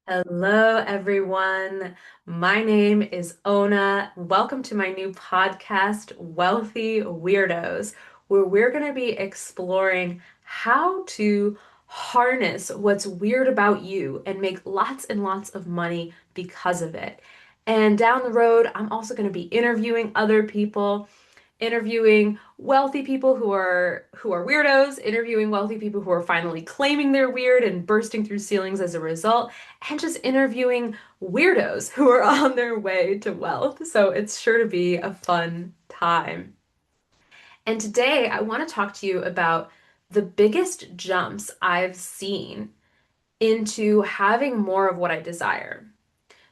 Hello, everyone. My name is Ona. Welcome to my new podcast, Wealthy Weirdos, where we're going to be exploring how to harness what's weird about you and make lots and lots of money because of it. And down the road, I'm also going to be interviewing other people, interviewing wealthy people who are weirdos, interviewing wealthy people who are finally claiming they're weird and bursting through ceilings as a result, and just interviewing weirdos who are on their way to wealth. So it's sure to be a fun time. And today I want to talk to you about the biggest jumps I've seen into having more of what I desire.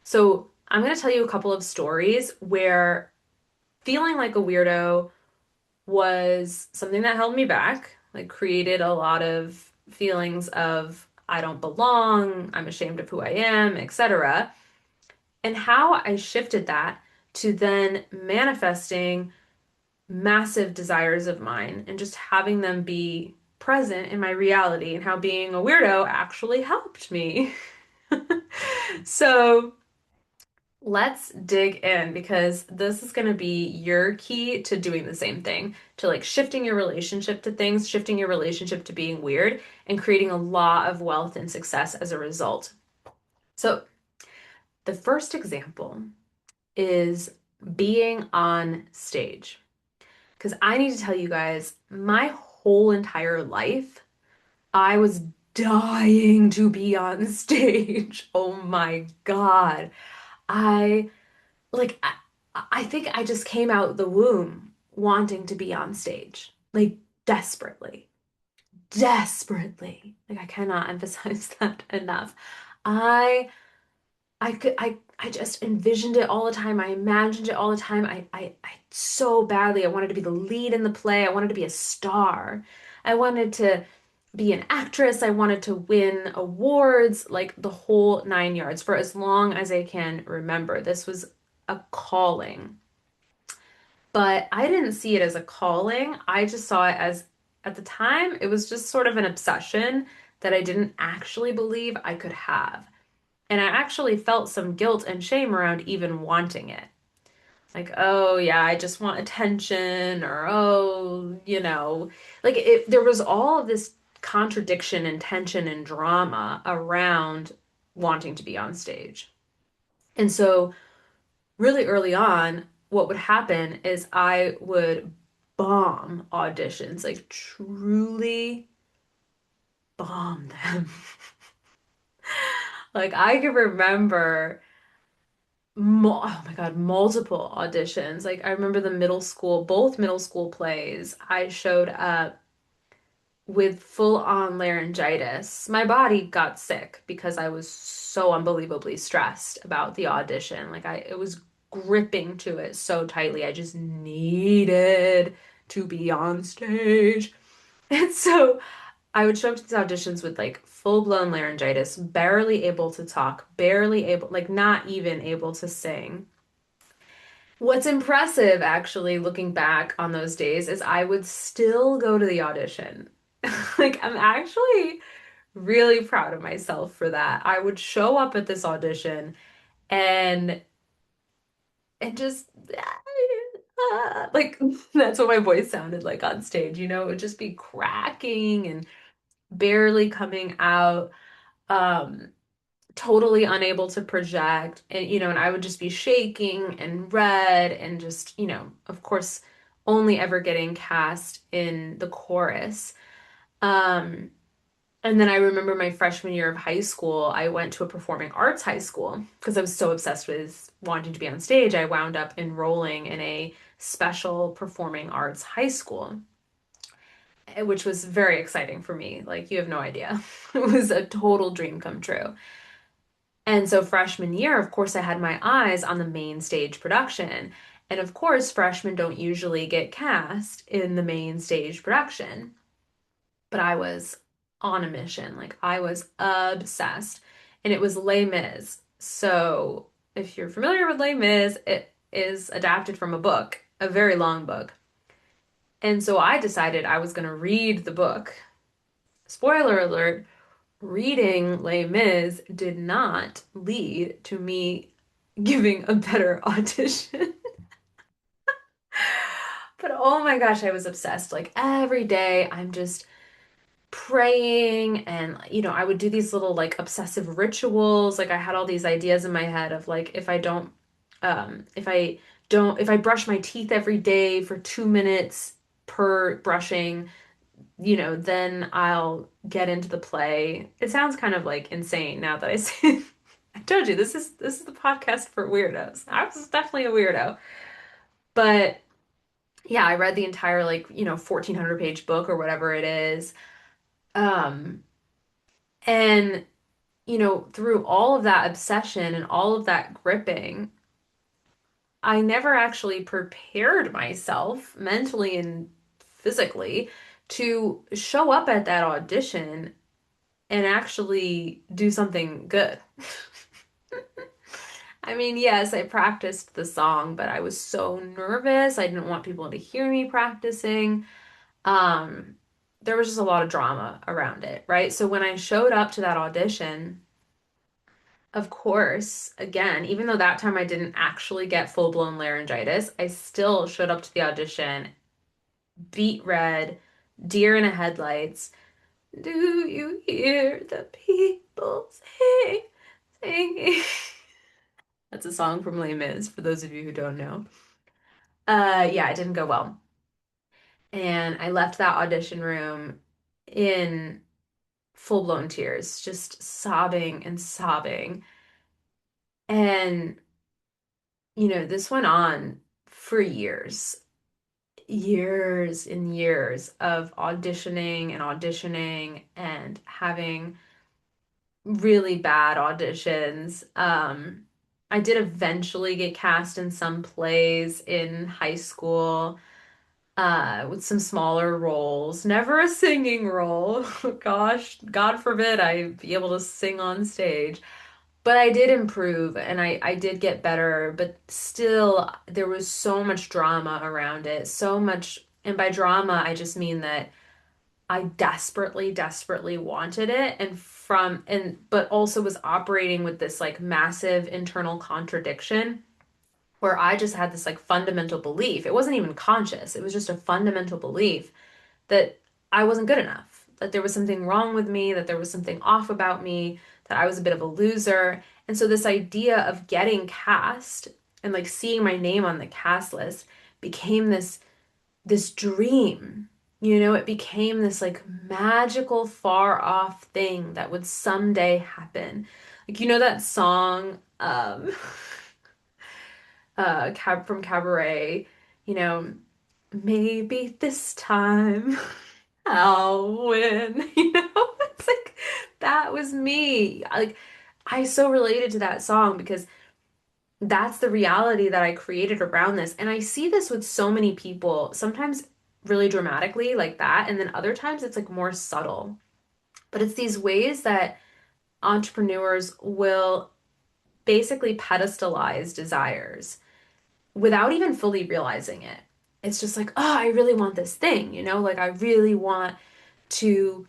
So I'm going to tell you a couple of stories where feeling like a weirdo was something that held me back, like created a lot of feelings of I don't belong, I'm ashamed of who I am, etc. And how I shifted that to then manifesting massive desires of mine and just having them be present in my reality and how being a weirdo actually helped me. So, let's dig in because this is going to be your key to doing the same thing, to like shifting your relationship to things, shifting your relationship to being weird, and creating a lot of wealth and success as a result. So, the first example is being on stage. Because I need to tell you guys, my whole entire life, I was dying to be on stage. Oh my God. I like I think I just came out the womb wanting to be on stage, like desperately, desperately. Like I cannot emphasize that enough. I I just envisioned it all the time. I imagined it all the time. I so badly I wanted to be the lead in the play. I wanted to be a star. I wanted to be an actress. I wanted to win awards, like the whole nine yards for as long as I can remember. This was a calling. But I didn't see it as a calling. I just saw it as, at the time, it was just sort of an obsession that I didn't actually believe I could have. And I actually felt some guilt and shame around even wanting it. Like, oh yeah, I just want attention, or oh, like there was all of this contradiction and tension and drama around wanting to be on stage. And so really early on, what would happen is I would bomb auditions, like truly bomb them. Like I can remember, oh my God, multiple auditions. Like I remember the middle school, both middle school plays. I showed up with full on laryngitis. My body got sick because I was so unbelievably stressed about the audition. It was gripping to it so tightly. I just needed to be on stage. And so I would show up to these auditions with like full-blown laryngitis, barely able to talk, barely able, like not even able to sing. What's impressive, actually, looking back on those days, is I would still go to the audition. Like, I'm actually really proud of myself for that. I would show up at this audition and just like that's what my voice sounded like on stage, it would just be cracking and barely coming out. Um, totally unable to project and I would just be shaking and red and just of course only ever getting cast in the chorus. um and then I remember my freshman year of high school, I went to a performing arts high school because I was so obsessed with wanting to be on stage. I wound up enrolling in a special performing arts high school, which was very exciting for me. Like, you have no idea. It was a total dream come true. And so freshman year, of course, I had my eyes on the main stage production. And of course, freshmen don't usually get cast in the main stage production. But I was on a mission. Like I was obsessed. And it was Les Mis. So if you're familiar with Les Mis, it is adapted from a book, a very long book. And so I decided I was going to read the book. Spoiler alert, reading Les Mis did not lead to me giving a better audition. But oh my gosh, I was obsessed. Like every day, I'm just praying and I would do these little like obsessive rituals. Like I had all these ideas in my head of like if I brush my teeth every day for 2 minutes per brushing, then I'll get into the play. It sounds kind of like insane now that I say it. I told you this is the podcast for weirdos. I was definitely a weirdo. But yeah, I read the entire 1400 page book or whatever it is. Um and through all of that obsession and all of that gripping, I never actually prepared myself mentally and physically to show up at that audition and actually do something good. I mean, yes, I practiced the song, but I was so nervous. I didn't want people to hear me practicing. Um, there was just a lot of drama around it, right? So when I showed up to that audition, of course, again, even though that time I didn't actually get full-blown laryngitis, I still showed up to the audition, beat red, deer in the headlights. Do you hear the people singing? That's a song from Les Mis, for those of you who don't know. Yeah, it didn't go well. And I left that audition room in full-blown tears, just sobbing and sobbing. And, this went on for years, years and years of auditioning and auditioning and having really bad auditions. I did eventually get cast in some plays in high school, with some smaller roles. Never a singing role. Gosh, God forbid I be able to sing on stage. But I did improve and I did get better, but still there was so much drama around it. So much, and by drama, I just mean that I desperately, desperately wanted it but also was operating with this like massive internal contradiction where I just had this like fundamental belief. It wasn't even conscious. It was just a fundamental belief that I wasn't good enough, that there was something wrong with me, that there was something off about me, that I was a bit of a loser. And so this idea of getting cast and like seeing my name on the cast list became this dream. It became this like magical far off thing that would someday happen. Like that song from Cabaret, you know, maybe this time I'll win. It's like that was me. Like I so related to that song because that's the reality that I created around this. And I see this with so many people, sometimes really dramatically like that, and then other times it's like more subtle. But it's these ways that entrepreneurs will basically pedestalize desires without even fully realizing it. It's just like, oh, I really want this thing, like I really want to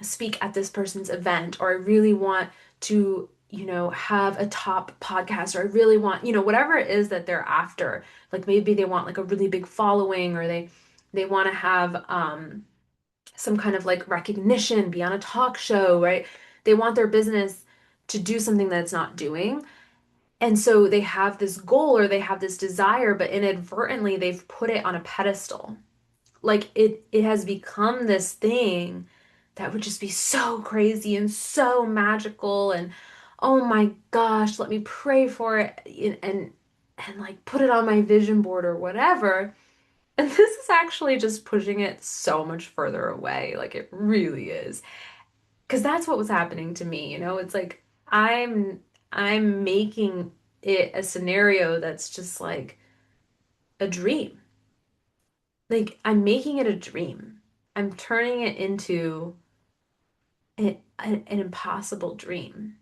speak at this person's event, or I really want to, have a top podcast, or I really want, whatever it is that they're after. Like maybe they want like a really big following, or they want to have some kind of like recognition, be on a talk show, right? They want their business to do something that it's not doing. And so they have this goal or they have this desire, but inadvertently they've put it on a pedestal. Like it has become this thing that would just be so crazy and so magical and oh my gosh, let me pray for it and like put it on my vision board or whatever. And this is actually just pushing it so much further away. Like it really is. Because that's what was happening to me, It's like I'm making it a scenario that's just like a dream. Like I'm making it a dream. I'm turning it into an impossible dream.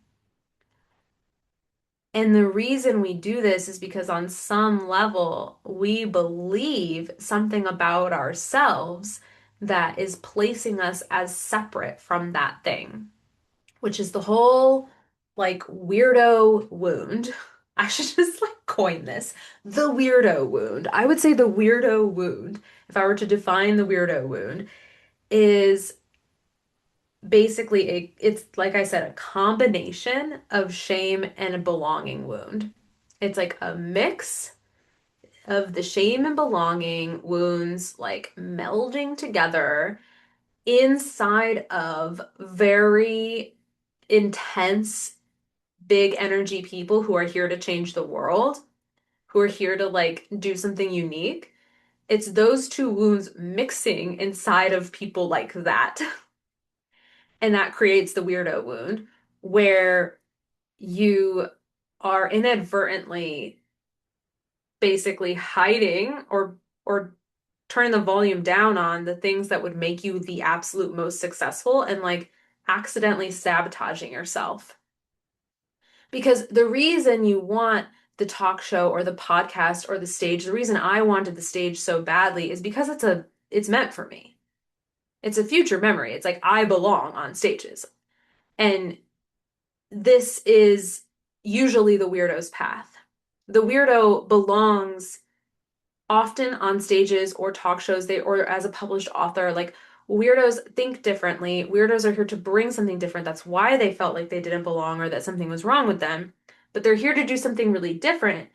And the reason we do this is because on some level we believe something about ourselves that is placing us as separate from that thing, which is the whole like weirdo wound. I should just like coin this. The weirdo wound. I would say the weirdo wound, if I were to define the weirdo wound, is basically it's like I said, a combination of shame and a belonging wound. It's like a mix of the shame and belonging wounds like melding together inside of very intense, big energy people who are here to change the world, who are here to like do something unique. It's those two wounds mixing inside of people like that. And that creates the weirdo wound, where you are inadvertently basically hiding or turning the volume down on the things that would make you the absolute most successful and like accidentally sabotaging yourself. Because the reason you want the talk show or the podcast or the stage, the reason I wanted the stage so badly is because it's meant for me. It's a future memory. It's like I belong on stages. And this is usually the weirdo's path. The weirdo belongs often on stages or talk shows, they or as a published author. Like weirdos think differently. Weirdos are here to bring something different. That's why they felt like they didn't belong or that something was wrong with them. But they're here to do something really different.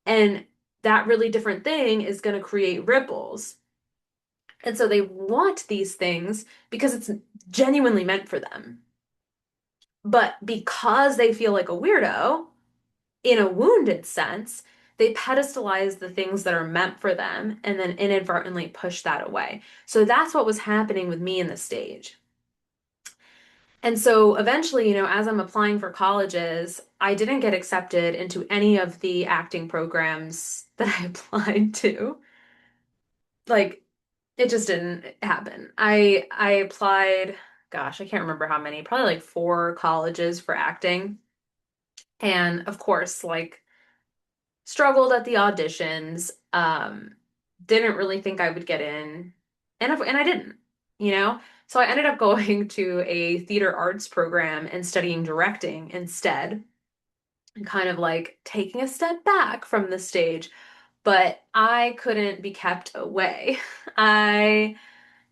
And that really different thing is going to create ripples. And so they want these things because it's genuinely meant for them. But because they feel like a weirdo, in a wounded sense, they pedestalize the things that are meant for them and then inadvertently push that away. So that's what was happening with me in the stage. And so eventually, as I'm applying for colleges, I didn't get accepted into any of the acting programs that I applied to. Like, it just didn't happen. I applied, gosh, I can't remember how many, probably like four colleges for acting. And of course, like struggled at the auditions, didn't really think I would get in, and I didn't, you know? So I ended up going to a theater arts program and studying directing instead, and kind of like taking a step back from the stage, but I couldn't be kept away. I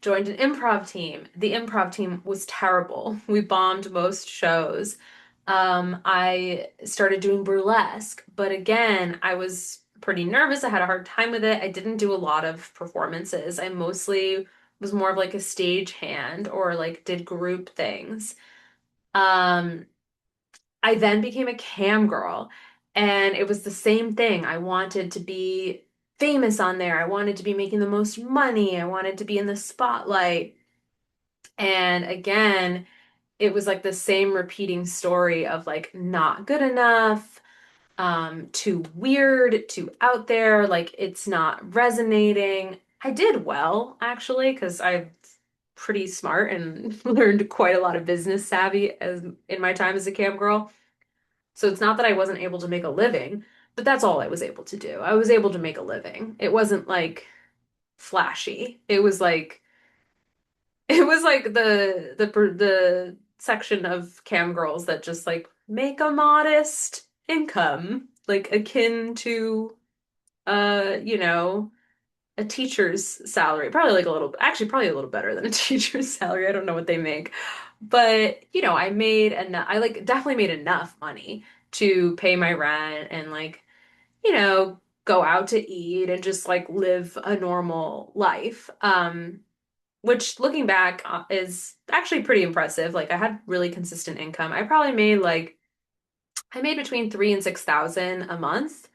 joined an improv team. The improv team was terrible. We bombed most shows. I started doing burlesque, but again, I was pretty nervous. I had a hard time with it. I didn't do a lot of performances. I mostly was more of like a stage hand or like did group things. Um, I then became a cam girl, and it was the same thing. I wanted to be famous on there. I wanted to be making the most money. I wanted to be in the spotlight. And again, it was like the same repeating story of like not good enough, too weird, too out there, like it's not resonating. I did well, actually, because I'm pretty smart and learned quite a lot of business savvy as in my time as a cam girl. So it's not that I wasn't able to make a living, but that's all I was able to do. I was able to make a living. It wasn't like flashy. It was like the section of cam girls that just like make a modest income, like akin to you know, a teacher's salary. Probably like a little, actually probably a little better than a teacher's salary. I don't know what they make. But, I made enough, I like definitely made enough money to pay my rent and like, go out to eat and just like live a normal life. Which looking back is actually pretty impressive. Like I had really consistent income. I made between 3 and 6,000 a month.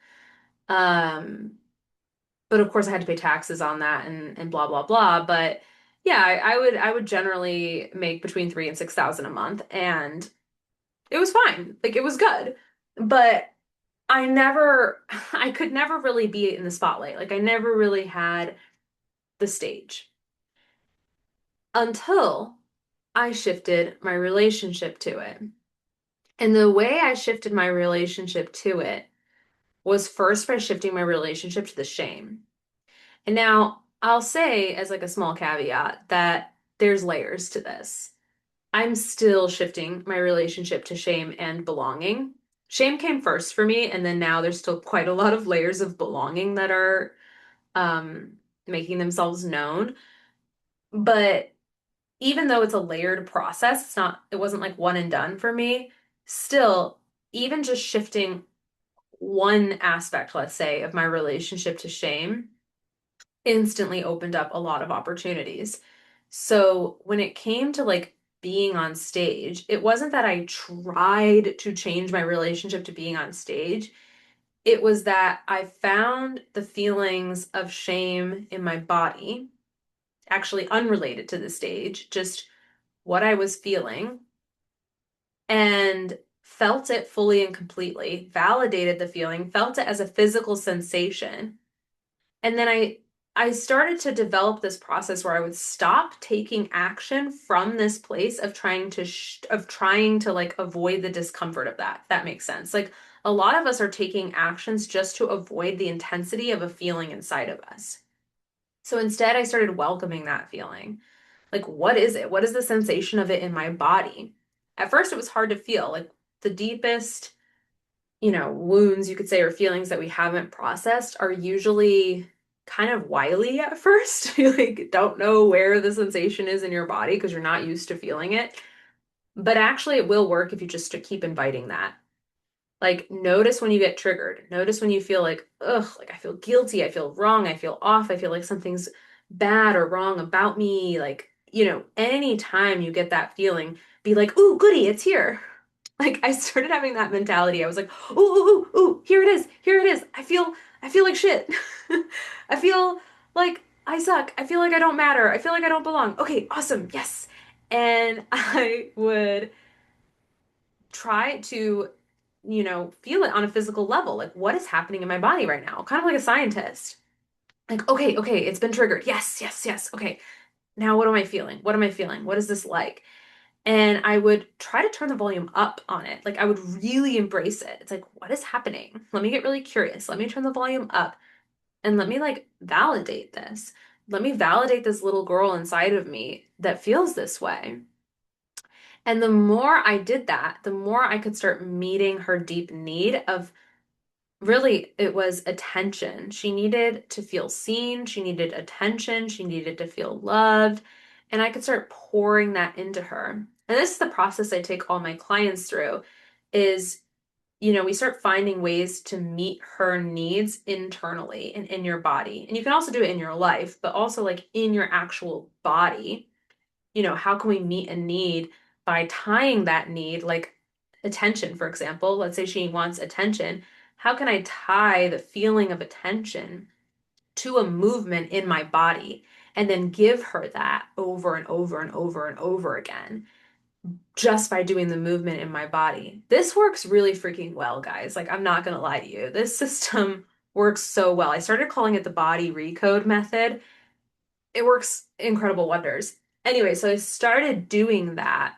Um, but of course I had to pay taxes on that and blah blah blah. But yeah, I would generally make between 3 and 6,000 a month, and it was fine. Like it was good. But I could never really be in the spotlight. Like I never really had the stage until I shifted my relationship to it. And the way I shifted my relationship to it was first by shifting my relationship to the shame. And now I'll say as like a small caveat that there's layers to this. I'm still shifting my relationship to shame and belonging. Shame came first for me, and then now there's still quite a lot of layers of belonging that are um, making themselves known. But even though it's a layered process, it wasn't like one and done for me. Still, even just shifting one aspect, let's say, of my relationship to shame instantly opened up a lot of opportunities. So when it came to like being on stage, it wasn't that I tried to change my relationship to being on stage. It was that I found the feelings of shame in my body, actually unrelated to the stage, just what I was feeling, and felt it fully and completely, validated the feeling, felt it as a physical sensation. And then I started to develop this process where I would stop taking action from this place of trying to like avoid the discomfort of that. If that makes sense. Like a lot of us are taking actions just to avoid the intensity of a feeling inside of us. So instead, I started welcoming that feeling. Like, what is it? What is the sensation of it in my body? At first, it was hard to feel. Like the deepest, wounds you could say or feelings that we haven't processed are usually kind of wily at first. You like don't know where the sensation is in your body because you're not used to feeling it. But actually, it will work if you just to keep inviting that. Like, notice when you get triggered. Notice when you feel like, ugh, like I feel guilty, I feel wrong, I feel off, I feel like something's bad or wrong about me. Like, anytime you get that feeling, be like, ooh, goody, it's here. Like I started having that mentality. I was like, ooh, ooh, ooh, ooh, here it is, here it is. I feel like shit. I feel like I suck. I feel like I don't matter. I feel like I don't belong. Okay, awesome, yes. And I would try to, feel it on a physical level. Like, what is happening in my body right now? Kind of like a scientist. Like, okay, okay, it's been triggered. Yes, yes, yes. Okay, now what am I feeling? What am I feeling? What is this like? And I would try to turn the volume up on it. Like, I would really embrace it. It's like, what is happening? Let me get really curious. Let me turn the volume up and let me like validate this. Let me validate this little girl inside of me that feels this way. And the more I did that, the more I could start meeting her deep need of really, it was attention. She needed to feel seen, she needed attention, she needed to feel loved, and I could start pouring that into her. And this is the process I take all my clients through is, we start finding ways to meet her needs internally and in your body. And you can also do it in your life, but also like in your actual body. How can we meet a need by tying that need, like attention, for example? Let's say she wants attention. How can I tie the feeling of attention to a movement in my body and then give her that over and over and over and over again just by doing the movement in my body? This works really freaking well, guys. Like, I'm not gonna lie to you. This system works so well. I started calling it the body recode method. It works incredible wonders. Anyway, so I started doing that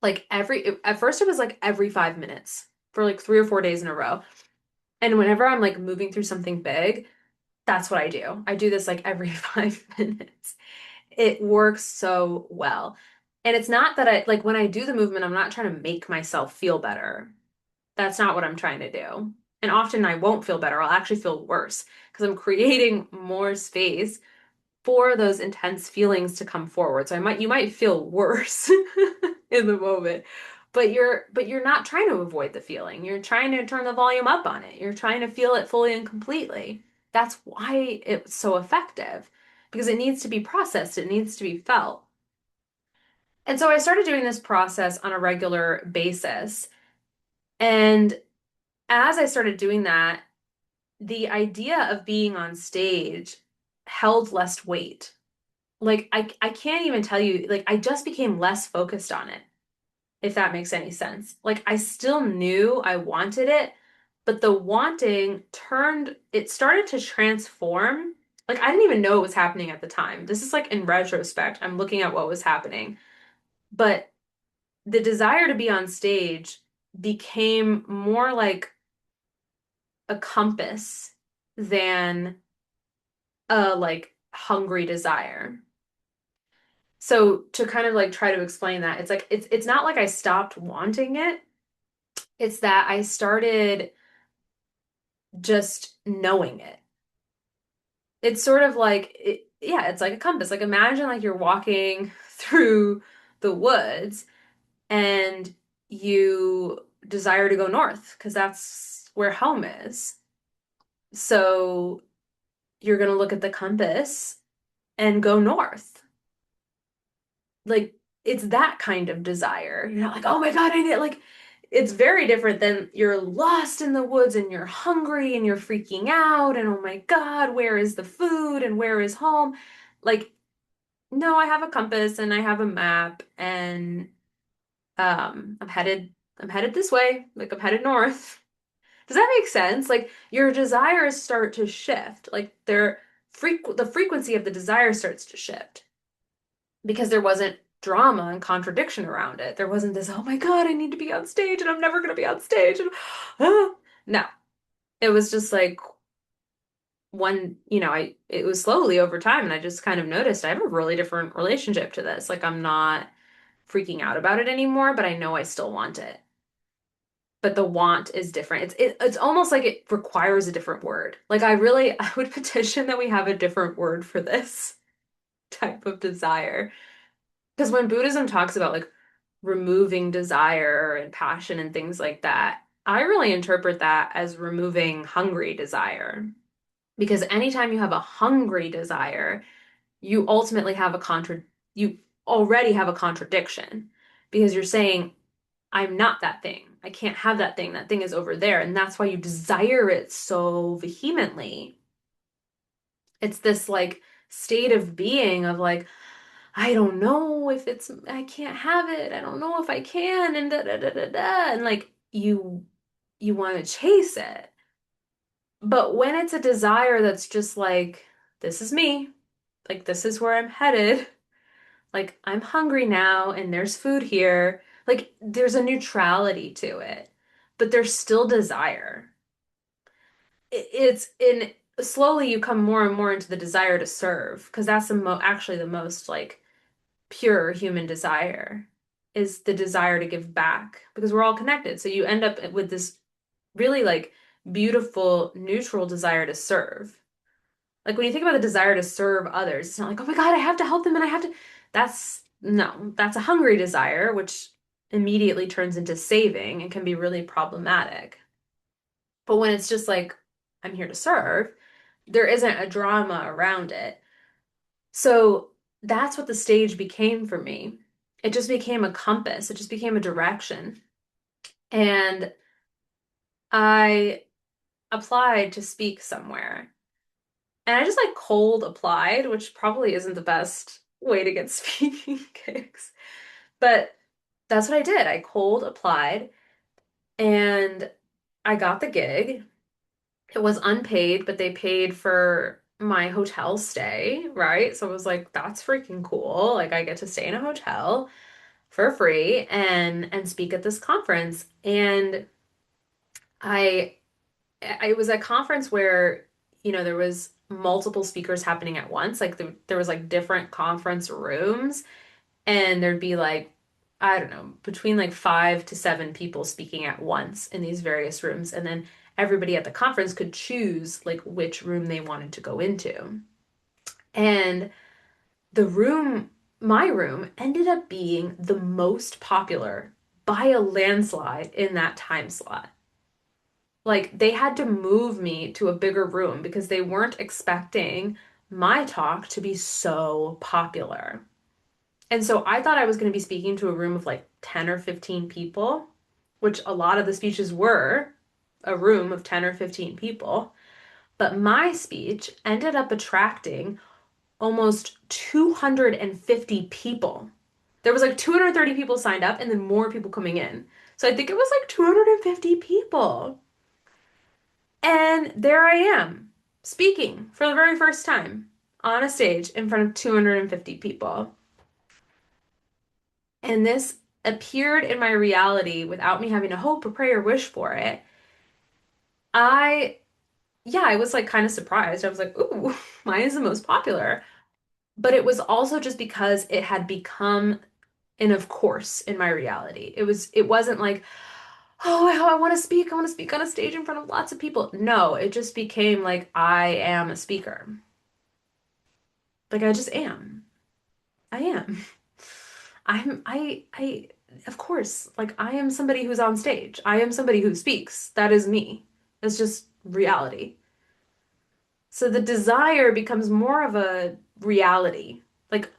like at first it was like every 5 minutes for like 3 or 4 days in a row. And whenever I'm like moving through something big, that's what I do. I do this like every 5 minutes. It works so well. And it's not that I like when I do the movement, I'm not trying to make myself feel better. That's not what I'm trying to do. And often I won't feel better. I'll actually feel worse because I'm creating more space for those intense feelings to come forward. So you might feel worse in the moment, but you're not trying to avoid the feeling. You're trying to turn the volume up on it. You're trying to feel it fully and completely. That's why it's so effective because it needs to be processed, it needs to be felt. And so I started doing this process on a regular basis. And as I started doing that, the idea of being on stage held less weight. Like I can't even tell you, like I just became less focused on it, if that makes any sense. Like I still knew I wanted it, but the wanting it started to transform. Like I didn't even know it was happening at the time. This is like in retrospect, I'm looking at what was happening. But the desire to be on stage became more like a compass than like hungry desire. So to kind of like try to explain that, it's like it's not like I stopped wanting it. It's that I started just knowing it. It's sort of like yeah, it's like a compass. Like imagine like you're walking through the woods and you desire to go north because that's where home is. So you're going to look at the compass and go north. Like it's that kind of desire. You're not like, oh my God, I need like it's very different than you're lost in the woods and you're hungry and you're freaking out and oh my God, where is the food and where is home? Like, no, I have a compass and I have a map and I'm headed this way. Like I'm headed north. Does that make sense? Like your desires start to shift. Like the frequency of the desire starts to shift because there wasn't drama and contradiction around it. There wasn't this, oh my God, I need to be on stage and I'm never gonna be on stage. And no. It was just like it was slowly over time and I just kind of noticed I have a really different relationship to this. Like I'm not freaking out about it anymore, but I know I still want it. But the want is different. It's almost like it requires a different word. Like I would petition that we have a different word for this type of desire. Because when Buddhism talks about like removing desire and passion and things like that, I really interpret that as removing hungry desire. Because anytime you have a hungry desire, you ultimately have you already have a contradiction because you're saying I'm not that thing. I can't have that thing. That thing is over there. And that's why you desire it so vehemently. It's this like state of being of like, I don't know if I can't have it. I don't know if I can. And da da da da da. And like you want to chase it. But when it's a desire that's just like, this is me, like, this is where I'm headed. Like, I'm hungry now and there's food here. Like, there's a neutrality to it, but there's still desire. It's in slowly you come more and more into the desire to serve because that's actually the most like pure human desire is the desire to give back because we're all connected. So you end up with this really like beautiful neutral desire to serve. Like when you think about the desire to serve others, it's not like, oh my God, I have to help them and I have to. That's no, that's a hungry desire, which immediately turns into saving and can be really problematic. But when it's just like, I'm here to serve, there isn't a drama around it. So that's what the stage became for me. It just became a compass, it just became a direction. And I applied to speak somewhere. And I just like cold applied, which probably isn't the best way to get speaking gigs. But that's what I did. I cold applied and I got the gig. It was unpaid, but they paid for my hotel stay, right? So I was like, that's freaking cool. Like I get to stay in a hotel for free and speak at this conference. And I it was a conference where, there was multiple speakers happening at once. Like there was like different conference rooms and there'd be like, I don't know, between like 5 to 7 people speaking at once in these various rooms. And then everybody at the conference could choose like which room they wanted to go into. And the room, my room, ended up being the most popular by a landslide in that time slot. Like they had to move me to a bigger room because they weren't expecting my talk to be so popular. And so I thought I was going to be speaking to a room of like 10 or 15 people, which a lot of the speeches were a room of 10 or 15 people. But my speech ended up attracting almost 250 people. There was like 230 people signed up and then more people coming in. So I think it was like 250 people. And there I am, speaking for the very first time on a stage in front of 250 people. And this appeared in my reality without me having to hope or pray or wish for it. I yeah, I was like kind of surprised. I was like, ooh, mine is the most popular. But it was also just because it had become an of course in my reality. It wasn't like, oh, I want to speak. I want to speak on a stage in front of lots of people. No, it just became like I am a speaker. Like I just am. I am. I of course, like I am somebody who's on stage. I am somebody who speaks. That is me. It's just reality. So the desire becomes more of a reality. Like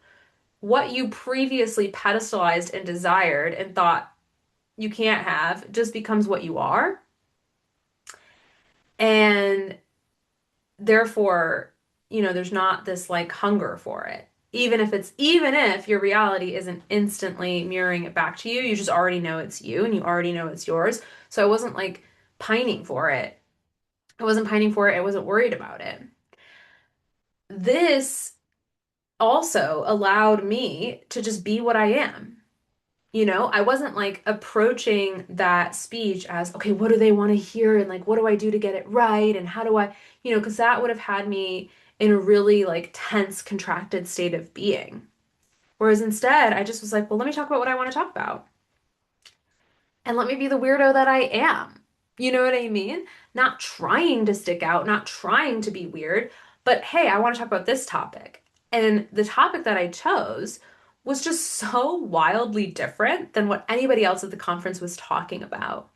what you previously pedestalized and desired and thought you can't have just becomes what you are. And therefore, there's not this like hunger for it. Even if your reality isn't instantly mirroring it back to you, you just already know it's you and you already know it's yours. So I wasn't like pining for it. I wasn't pining for it. I wasn't worried about it. This also allowed me to just be what I am. I wasn't like approaching that speech as, okay, what do they want to hear? And like, what do I do to get it right? And how do I, because that would have had me in a really like tense, contracted state of being. Whereas instead, I just was like, well, let me talk about what I want to talk about. And let me be the weirdo that I am. You know what I mean? Not trying to stick out, not trying to be weird, but hey, I want to talk about this topic. And the topic that I chose was just so wildly different than what anybody else at the conference was talking about.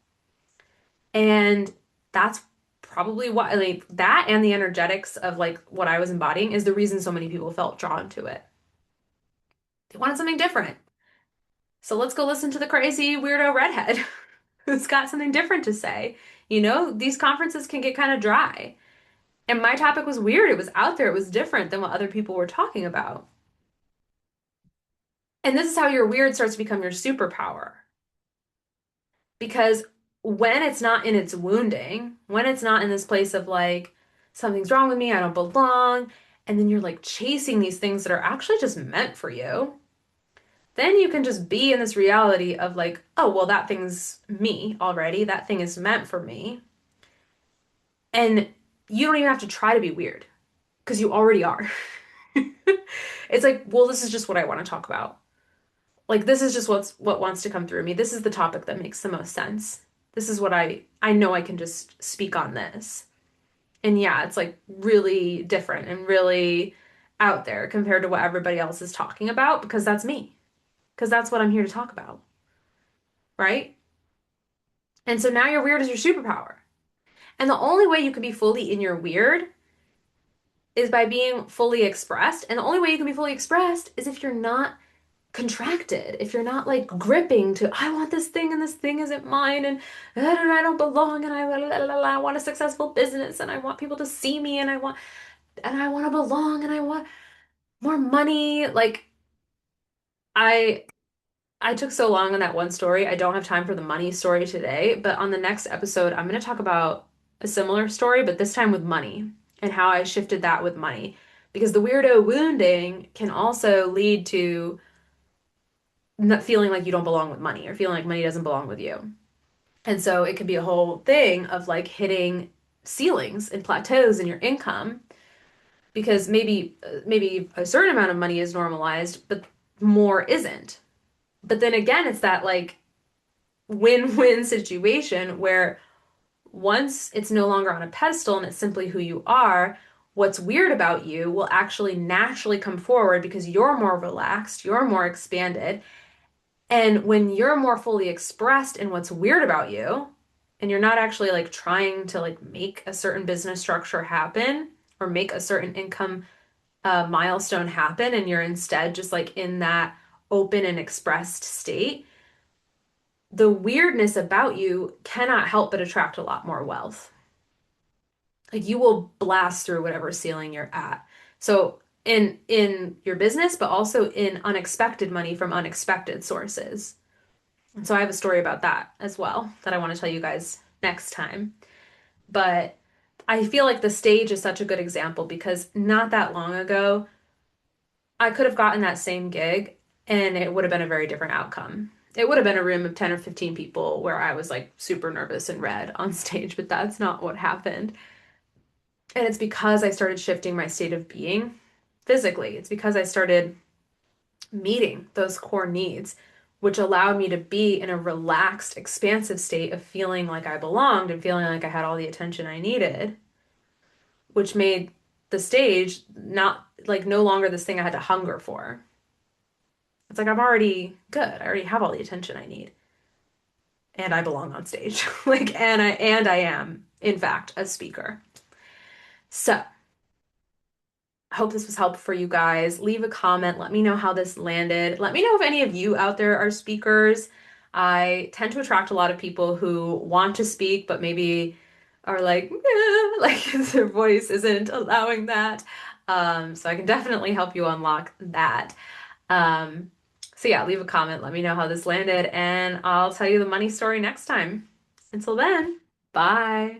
And that's probably why, like, that and the energetics of like what I was embodying is the reason so many people felt drawn to it. They wanted something different. So let's go listen to the crazy weirdo redhead who's got something different to say. These conferences can get kind of dry. And my topic was weird. It was out there. It was different than what other people were talking about. And this is how your weird starts to become your superpower. Because when it's not in its wounding, when it's not in this place of like, something's wrong with me, I don't belong, and then you're like chasing these things that are actually just meant for you, then you can just be in this reality of like, oh, well, that thing's me already. That thing is meant for me. And you don't even have to try to be weird because you already are. It's like, well, this is just what I want to talk about. Like this is just what wants to come through me. This is the topic that makes the most sense. This is what I know I can just speak on this. And yeah, it's like really different and really out there compared to what everybody else is talking about because that's me. Because that's what I'm here to talk about, right? And so now your weird is your superpower. And the only way you can be fully in your weird is by being fully expressed. And the only way you can be fully expressed is if you're not contracted, if you're not like gripping to, I want this thing and this thing isn't mine and I don't belong and I want a successful business and I want people to see me and I want to belong and I want more money. Like I I took so long on that one story. I don't have time for the money story today, but on the next episode, I'm going to talk about a similar story, but this time with money and how I shifted that with money. Because the weirdo wounding can also lead to not feeling like you don't belong with money or feeling like money doesn't belong with you. And so it could be a whole thing of like hitting ceilings and plateaus in your income because maybe a certain amount of money is normalized, but more isn't. But then again, it's that like win-win situation where once it's no longer on a pedestal and it's simply who you are, what's weird about you will actually naturally come forward because you're more relaxed, you're more expanded. And when you're more fully expressed in what's weird about you, and you're not actually like trying to like make a certain business structure happen or make a certain income milestone happen, and you're instead just like in that open and expressed state, the weirdness about you cannot help but attract a lot more wealth. Like you will blast through whatever ceiling you're at. So in your business, but also in unexpected money from unexpected sources. And so I have a story about that as well that I want to tell you guys next time. But I feel like the stage is such a good example because not that long ago, I could have gotten that same gig and it would have been a very different outcome. It would have been a room of 10 or 15 people where I was like super nervous and red on stage, but that's not what happened. And it's because I started shifting my state of being physically. It's because I started meeting those core needs, which allowed me to be in a relaxed, expansive state of feeling like I belonged and feeling like I had all the attention I needed, which made the stage not like no longer this thing I had to hunger for. It's like I'm already good. I already have all the attention I need. And I belong on stage. And I am, in fact, a speaker. So, I hope this was helpful for you guys. Leave a comment. Let me know how this landed. Let me know if any of you out there are speakers. I tend to attract a lot of people who want to speak, but maybe are like, like their voice isn't allowing that. So I can definitely help you unlock that. Um, so yeah, leave a comment. Let me know how this landed, and I'll tell you the money story next time. Until then, bye.